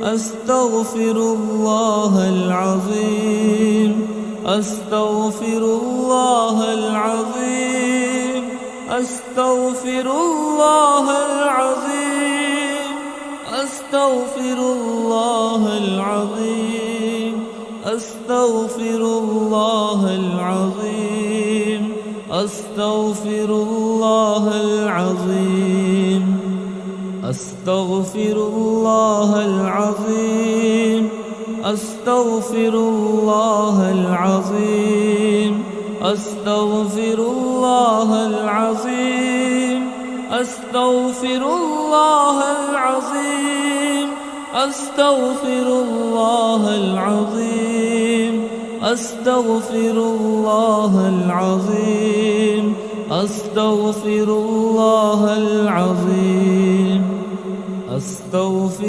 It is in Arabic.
أستغفر الله العظيم أستغفر الله العظيم أستغفر الله العظيم أستغفر الله العظيم أستغفر الله العظيم أستغفر الله العظيم أستغفر الله العظيم أستغفر الله العظيم أستغفر الله العظيم أستغفر الله العظيم أستغفر الله العظيم أستغفر الله العظيم أستغفر الله العظيم أستغفر